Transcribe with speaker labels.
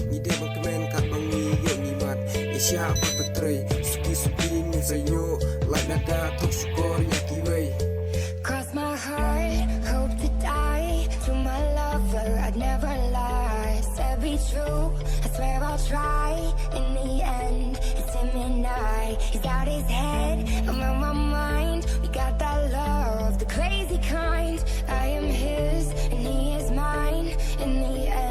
Speaker 1: Ni dia bang kemen kat bang ni ye ni mat Isya apa petri Suki-suki ni sayo Like naga tok syukur ya kiway.
Speaker 2: Cross my heart, hope to die. To my lover, I'd never lie. Said be true, I swear I'll try. In the end, it's him and I. He's got his head, I'm on my mind. We got that love, the crazy kind. I am his, and he is mine. In the end